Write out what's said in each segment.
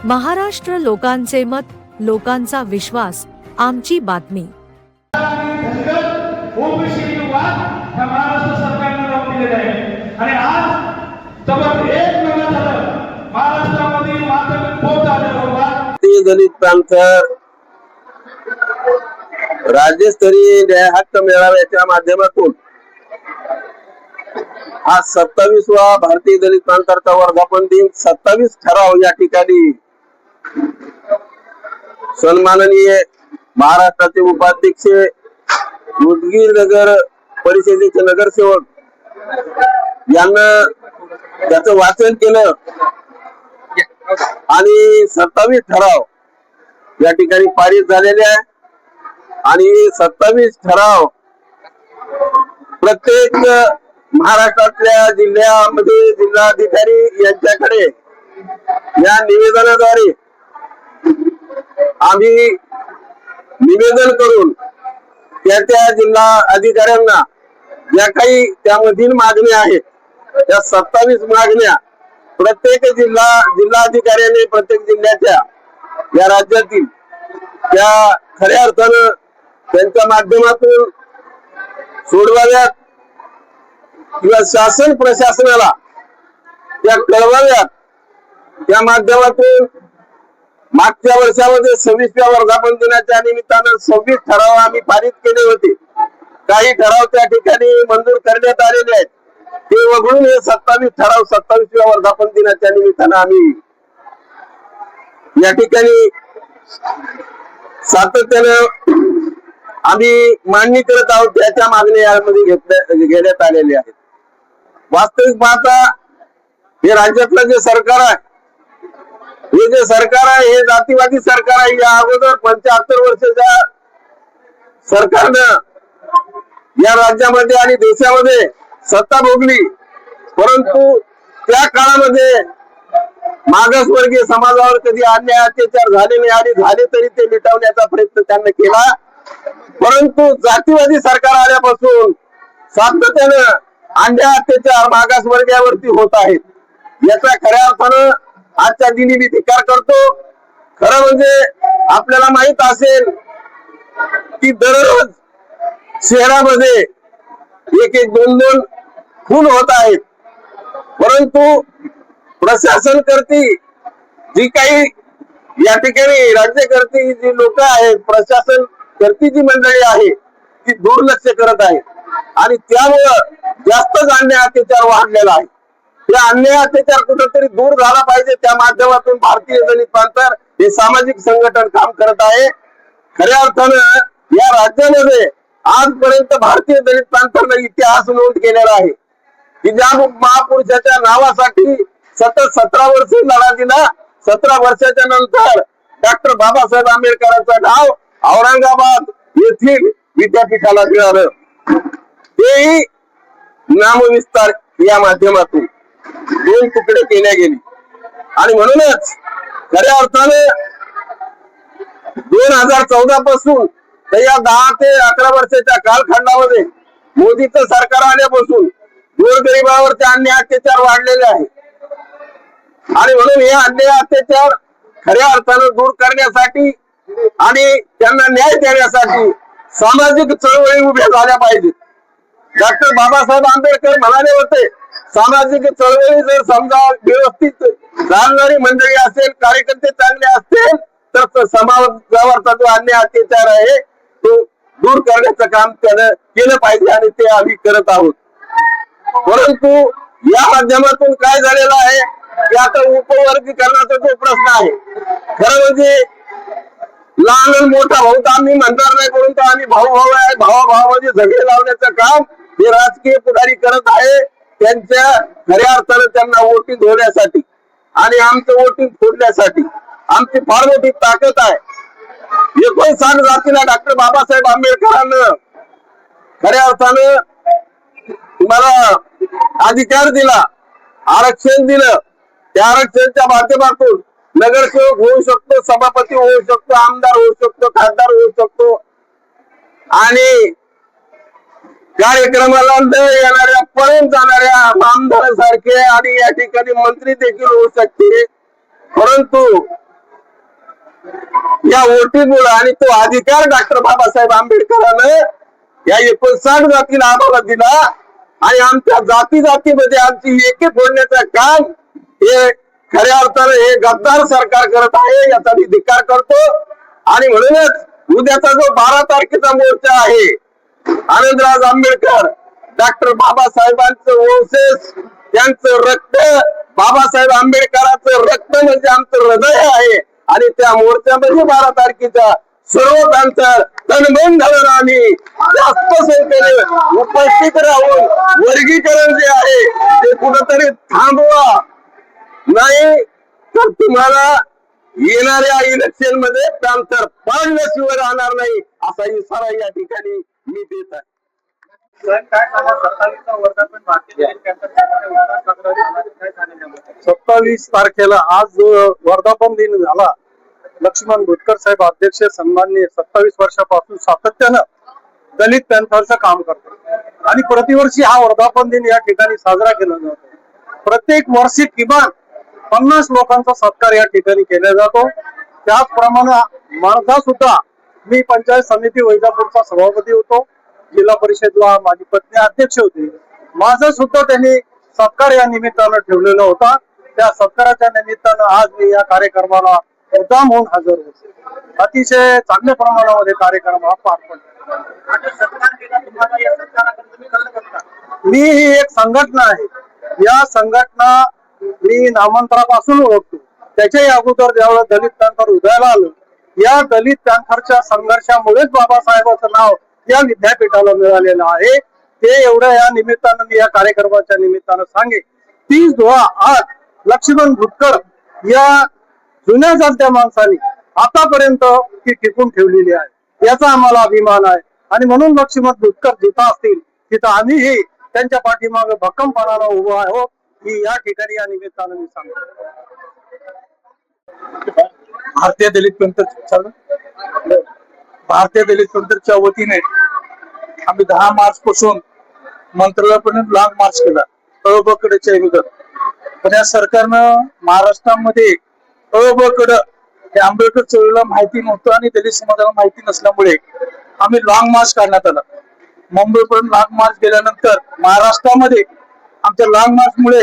महाराष्ट्र लोकांचे मत, लोकांचा विश्वास, आमची बातमी। महाराष्ट्र सरकारने लावून दिलेले आहे आणि आज तब्बल 1 महिना झालं महाराष्ट्रामध्ये मात्र पोट आलेला होता। दलित प्रांत राज्यस्तरीय न्याय हक्क मेळाव्याच्या माध्यमातून हा 27वा भारतीय दलित प्रांताचा वर्धापन दिन 27 ठराव या ठिकाणी सन्माननीय महाराष्ट्राचे उपाध्यक्ष उदगीर नगर परिषदेचे नगरसेवक यांना त्याचं वाचन केलं आणि 27 ठराव या ठिकाणी पारित झालेले आहे आणि 27 ठराव प्रत्येक महाराष्ट्रातल्या जिल्ह्यामध्ये जिल्हाधिकारी यांच्याकडे या निवेदनाद्वारे आम्ही निवेदन करून त्या जिल्हा अधिकाऱ्यांना ज्या काही त्यामधील मागण्या आहेत त्या 27 मागण्या प्रत्येक जिल्हाधिकाऱ्याने प्रत्येक जिल्ह्याच्या या राज्यातील त्या खऱ्या अर्थानं त्यांच्या माध्यमातून सोडवाव्यात किंवा शासन प्रशासनाला त्या कळवाव्यात। त्या माध्यमातून मागच्या वर्षामध्ये 26व्या वर्धापन दिनाच्या निमित्तानं 26 ठराव आम्ही पारित केले होते। काही ठराव त्या ठिकाणी मंजूर करण्यात आलेले आहेत, ते वगळून हे 27 ठराव 27व्या वर्धापन दिनाच्या निमित्तानं आम्ही या ठिकाणी सातत्यानं आम्ही मांडणी करत आहोत। त्याच्या मागण्या यामध्ये घेण्यात आलेल्या आहेत। वास्तविक पाहता हे राज्यातलं जे सरकार आहे, हे जे सरकार आहे हे जातीवादी सरकार आहे। या अगोदर 75 वर्षाच्या सरकारनं या राज्यामध्ये आणि देशामध्ये सत्ता भोगली, परंतु त्या काळामध्ये मागासवर्गीय समाजावर कधी अन्याय अत्याचार झाले नाही आणि झाले तरी ते मिटवण्याचा प्रयत्न त्यांनी केला। परंतु जातीवादी सरकार आल्यापासून सातत्यानं अन्याय अत्याचार मागासवर्गीयावरती होत आहेत। याचा खऱ्या अर्थानं आजच्या दिनी मी धिक्कार करतो। खरं म्हणजे आपल्याला माहित असेल की दररोज शहरामध्ये 1-1, 2-2 खून होत आहेत, परंतु प्रशासन करती जी काही या ठिकाणी राज्यकर्ती जी लोक आहेत, प्रशासन करती जी मंडळी आहे ती दुर्लक्ष करत आहे आणि त्यामुळं जास्तच अन्याय अत्याचार वाढलेला आहे। या अन्याय अत्याचार कुठेतरी दूर झाला पाहिजे। त्या माध्यमातून भारतीय दलित प्रांत हे सामाजिक संघटन काम करत आहे। खऱ्या अर्थानं या राज्यामध्ये आजपर्यंत भारतीय दलित प्रांतांना इतिहास नोंद केलेला आहे की ज्या महापुरुषाच्या नावासाठी सतत 17 वर्ष लढा दिला। 17 वर्षाच्या नंतर डॉक्टर बाबासाहेब आंबेडकरांचं नाव औरंगाबाद येथील विद्यापीठाला मिळालं, तेही नामविस्तार या माध्यमातून 2 तुकडे केले गेले आणि म्हणूनच खऱ्या अर्थाने 2014 पासून तर या 10 ते 11 वर्षाच्या कालखंडामध्ये मोदीचं सरकार आल्यापासून गोरगरिबावरचे अन्याय अत्याचार वाढलेले आहे आणि म्हणून हे अन्याय अत्याचार खऱ्या अर्थानं दूर करण्यासाठी आणि त्यांना न्याय देण्यासाठी सामाजिक चळवळी उभ्या झाल्या पाहिजेत। डॉक्टर बाबासाहेब आंबेडकर म्हणाले होते, सामाजिक चळवळी जर समजा व्यवस्थित चालणारी मंडळी असेल, कार्यकर्ते चांगले असतील तर समाजावरचा जो अन्याय अत्याचार आहे तो दूर करण्याचं काम त्यानं केलं पाहिजे आणि ते आम्ही करत आहोत। परंतु या माध्यमातून काय झालेलं आहे की आता उपवर्गीकरणाचा जो प्रश्न आहे, खरं म्हणजे लहान आणि मोठा भाऊ तर आम्ही म्हणणार नाही, परंतु आम्ही भाऊ आहे, भावाभावामध्ये झगडे लावण्याचं काम हे राजकीय पुढारी करत आहे त्यांच्या खऱ्या अर्थानं त्यांना वोटिंग होण्यासाठी आणि आमचं वोटिंग फोडण्यासाठी। आमची फार मोठी ताकद आहे। 59 जातीला डॉक्टर बाबासाहेब आंबेडकरांना खऱ्या अर्थानं तुम्हाला अधिकार दिला, आरक्षण दिलं। त्या आरक्षणाच्या माध्यमातून नगरसेवक होऊ शकतो, सभापती होऊ शकतो, आमदार होऊ शकतो, खासदार होऊ शकतो आणि कार्यक्रमाला येणाऱ्या पळून जाणाऱ्या आमदारांसारखे आणि या ठिकाणी मंत्री देखील होऊ शकते। परंतु या वोटिंगमुळे आणि तो अधिकार डॉक्टर बाबासाहेब आंबेडकरांना या 59 जातीला आम्हाला दिला आणि आमच्या जाती जातीमध्ये आमची एकी फोडण्याचं काम हे खऱ्या अर्थाने हे गद्दार सरकार करत आहे, याचा मी धिक्कार करतो. आणि म्हणूनच उद्याचा जो 12 तारखेचा मोर्चा आहे, आनंदराज आंबेडकर डॉक्टर बाबासाहेबांचं वंशज, त्यांचं रक्त, बाबासाहेब आंबेडकरांचं रक्त म्हणजे आमचं हृदय आहे. आणि त्या मोर्चामध्ये 12 तारखेचा सर्व त्यांचं तनमन घालून आम्ही जास्त संख्येने उपस्थित राहून वर्गीकरण जे आहे ते कुठंतरी थांबवा, नाही तर तुम्हाला येणाऱ्या इलेक्शन मध्ये पॅन्थर पाडल्याशिवाय राहणार नाही असा इशारा या ठिकाणी मी देत आहे. काय सांगा 27 वर्धापन भारतीय जनता 27 तारखेला आज वर्धापन दिन झाला. लक्ष्मण भुतकर साहेब अध्यक्ष सन्माननीय 27 वर्षापासून सातत्यानं दलित पॅन्थरचं काम करतो आणि प्रतिवर्षी हा वर्धापन दिन या ठिकाणी साजरा केला जातो. प्रत्येक वर्षी किमान 50 लोकांचा सत्कार या ठिकाणी केला जातो. त्याचप्रमाणे माझा सुद्धा, मी पंचायत समिती वैजापूरचा सभापती होतो, जिल्हा परिषदला माझी पत्नी अध्यक्ष होती. माझा सुद्धा त्यांनी सत्कार या निमित्तानं ठेवलेला होता. त्या सत्काराच्या निमित्तानं आज मी या कार्यक्रमाला मुद्दाम होऊन हजर होतो. अतिशय चांगल्या प्रमाणामध्ये कार्यक्रम हा पार पडला. मी ही एक संघटना आहे, या संघटना मी नामांतरापासून ओळखतो. त्याच्याही अगोदर ज्यावेळेला दलित पॅन्थर उदयाला आलं, या दलित पॅन्थरच्या संघर्षामुळेच बाबासाहेबांचं नाव या विद्यापीठाला मिळालेलं आहे. ते एवढं या निमित्तानं मी या कार्यक्रमाच्या निमित्तानं सांगे. 30 धुळा आज लक्ष्मण भुतकर या जुन्या जाणत्या माणसांनी आतापर्यंत ती टिकून ठेवलेली आहे, याचा आम्हाला अभिमान आहे. आणि म्हणून लक्ष्मण भुतकर जिथं असतील तिथं आम्हीही त्यांच्या पाठीमागे भक्कमपणाला उभं आहोत, ही या ठिकाणी या निमित्तानं मी सांगतो. भारतीय दलित पंथरच्या वतीने आम्ही 10 मार्च पासून मंत्रालयापर्यंत लॉंग मार्च केला अळोबाकडच्या विरोधात. पण या सरकारनं महाराष्ट्रामध्ये अळोबाकडं हे आंबेडकर चळवळीला माहिती नव्हतं आणि दलित समाजाला माहिती नसल्यामुळे आम्ही लॉंग मार्च काढण्यात आला. मुंबईपर्यंत लॉंग मार्च गेल्यानंतर महाराष्ट्रामध्ये आमच्या लॉंग मार्च मुळे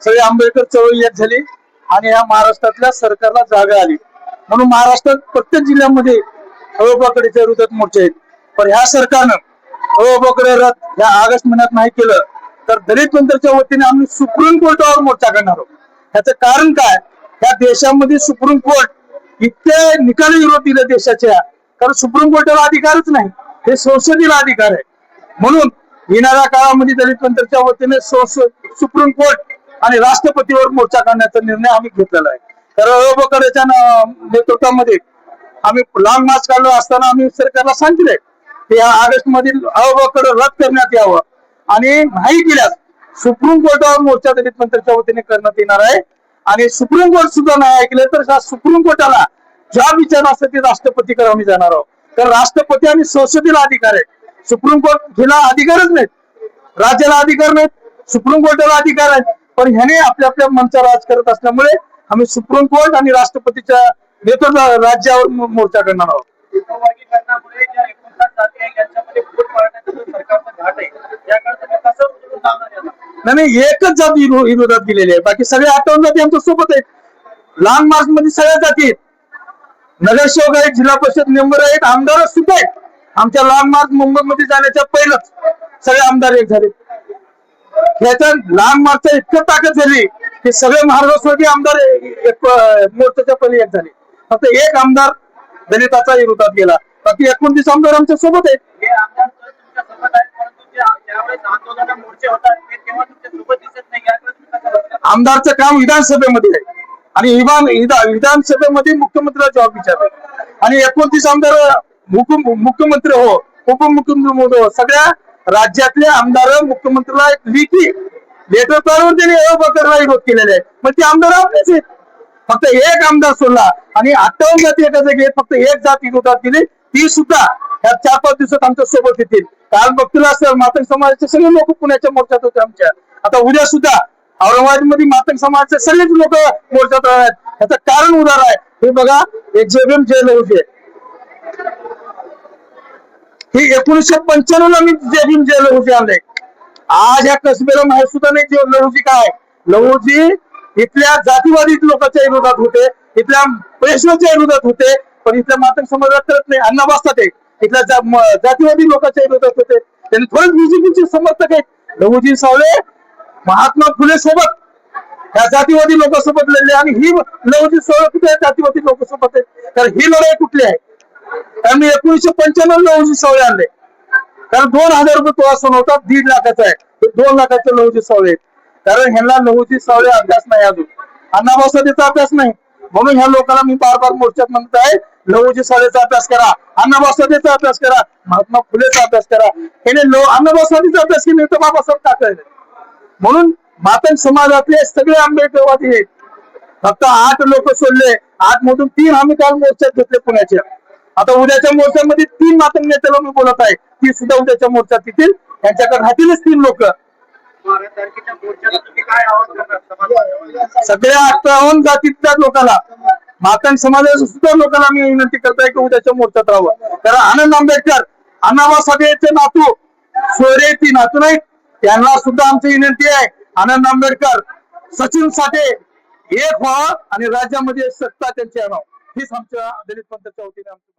सगळे आंबेडकर चळवळी एक झाली आणि या महाराष्ट्रातल्या सरकारला जागा आली. म्हणून महाराष्ट्रात प्रत्येक जिल्ह्यामध्ये अळोबाकडच्या विरोधात मोर्चे आहेत. पण ह्या सरकारनं अळोबाकडे रथ या ऑगस्ट महिन्यात नाही केलं तर दलित पंथाच्या वतीने आम्ही सुप्रीम कोर्टावर मोर्चा करणार आहोत. ह्याचं कारण काय, या देशामध्ये सुप्रीम कोर्ट इतके निकाली विरोध दिले देशाच्या, कारण सुप्रीम कोर्टाला अधिकारच नाही, हे संसदीय अधिकार आहे. म्हणून येणाऱ्या काळामध्ये दलित पंथाच्या वतीने सुप्रीम कोर्ट आणि राष्ट्रपतीवर मोर्चा करण्याचा निर्णय आम्ही घेतलेला आहे. तर अळोबाकडच्या नेतृत्वामध्ये आम्ही लॉंग मार्च काढलो असताना आम्ही सरकारला सांगितले की या ऑगस्ट मधील अळोबाकडे रद्द करण्यात यावं आणि नाही केल्यास सुप्रीम कोर्टावर मोर्चा दलित पंथाच्या वतीने करण्यात येणार आहे. आणि सुप्रीम कोर्ट सुद्धा नाही ऐकले तर सुप्रीम कोर्टाला ज्या विचार असते ते राष्ट्रपतीकडे आम्ही जाणार आहोत. तर राष्ट्रपती आणि संसदेला अधिकार आहे, सुप्रीम कोर्ट हिला अधिकारच नाहीत, राज्याला अधिकार नाहीत, सुप्रीम कोर्टाला अधिकार आहे. पण ह्याने आपल्या आपल्या मनचा राज करत असल्यामुळे आम्ही सुप्रीम कोर्ट आणि राष्ट्रपतीच्या नेतृत्व राज्यावर मोर्चा करणार आहोत. वर्गीकरणामुळे ज्या 59 जाती आहे यांच्यामध्ये फूट पाडण्याचा जो सरकारचा घाट आहे, याकडे तुम्ही कसं उचलून लावणार याला? नाही, एकच जाती विरोधात दिलेली आहे, बाकी सगळे 58 जाती आमच्या सोबत आहेत. लॉंग मार्च मध्ये सगळ्या जाती आहेत, नगरसेवक आहेत, जिल्हा परिषद मेंबर आहेत, आमदार सुद्धा आहेत. आमच्या लॉंग मार्च मुंबईमध्ये जाण्याच्या पहिलंच सगळे आमदार एक झाले. ह्याच्या लॉंग मार्चच्या इतकं ताकद झाली की सगळे महाराष्ट्रासाठी आमदार मोर्चाच्या पहिले एक झाले. फक्त एक आमदार दलिताचा विरोधात गेला, बाकी 29 आमदार आमच्या सोबत आहेत. हे आमदार तुमच्या सोबत आहेत, परंतु ज्यावेळेस आंदोलन मोर्चे होतात ते तेव्हा तुमच्या सोबत दिसत नाही, याकडे तुम्ही कसं बघता? आमदारचं काम विधानसभेमध्ये आहे आणि विधानसभेमध्ये मुख्यमंत्र्याला जबाब विचारतात. आणि 29 आमदार मुख्यमंत्री हो, उपमुख्यमंत्री हो, सगळ्या राज्यातले आमदार मुख्यमंत्र्याला एक लिखी लेटर पॅडवर त्यांनी अळोबाकडला विरोध केलेला आहे. मग ते आमदार आपलेच आहेत, फक्त एक आमदार सोडला आणि 58 जाती एका जागी फक्त एक जात विरोधात गेली, ती सुद्धा ह्या 4-5 दिवसात आमच्या सोबत येतील. काल बघतील असं मातंग समाजाचे सगळे लोक पुण्याच्या मोर्चात होते आमच्या. आता उद्या सुद्धा औरंगाबाद मध्ये मातंग समाजाचे सगळेच लोक मोर्चात आहेत. ह्याचं कारण उदार आहे, हे बघा हे जेबीएम जेल होते ही 1995 ला मी जेबीएम जेल होते आणले. आज ह्या कसबेला माहित सुद्धा नाही जे लहुजी काय. लहुजी इथल्या जातीवादी लोकांच्या विरोधात होते, इथल्या पेशव्याच्या विरोधात होते, पण इथल्या मातंग समाजात करत नाही. अण्णा बसतात इथल्या जातीवादी लोकांच्या विरोधात होते. त्यांनी थोडेच बीजेपीचे समर्थक आहेत. लहुजी सावळे महात्मा फुले सोबत या जातीवादी लोकांसोबत लढले आणि ही लहुजी सावळे कुठे जातीवादी लोकांसोबत आहेत. तर ही लढाई कुठली आहे. कारण मी 1995 लहुजी सावळे आणले. कारण 2000 रुपये तो असं नव्हता, 1.5 लाखाचा आहे. 2 लाखाचे लहुजी सावळे आहेत. कारण ह्यांना लहुजी सावळे अभ्यास नाही अजून, अण्णाभाऊ साठेचा अभ्यास नाही. म्हणून ह्या लोकांना मी बार बार मोर्चात म्हणत आहे लहुजी सावळेचा अभ्यास करा, अण्णाभाऊ साठेचा अभ्यास करा, महात्मा फुलेचा अभ्यास करा. ह्याने अण्णाभाऊ साठेचा अभ्यास केला तर बाबासाहेब ठाकरे. म्हणून मातंग समाजातले सगळे आंबेडकरवादी आहेत. फक्त 8 लोक सोडले, 8 मधून 3 आम्ही काल मोर्चात घेतले पुण्याच्या. आता उद्याच्या मोर्चामध्ये 3 मातंग नेत्याला मी बोलत आहे, ती सुद्धा उद्याच्या मोर्चात येतील. त्यांच्याकडे राहतीलच 3 लोक. 12 तारखेच्या मोर्चाला तुम्ही काय आवाज करणार समाज बांधवांना? सगळ्या 58 जातीच्या लोकांना, मातंग समाजाच्या सुद्धा लोकांना मी विनंती करताय की उद्याच्या मोर्चात राहावं. कारण आनंद आंबेडकर, अण्णाभाऊ साठेचे नातू सोयरे, ती नातू नाहीत, त्यांना सुद्धा आमची विनंती आहे आनंद आंबेडकर, सचिन साठे एक व्हावं आणि राज्यामध्ये सत्ता त्यांची आणावं. हीच आमच्या दलित पंथाच्या वतीने आमची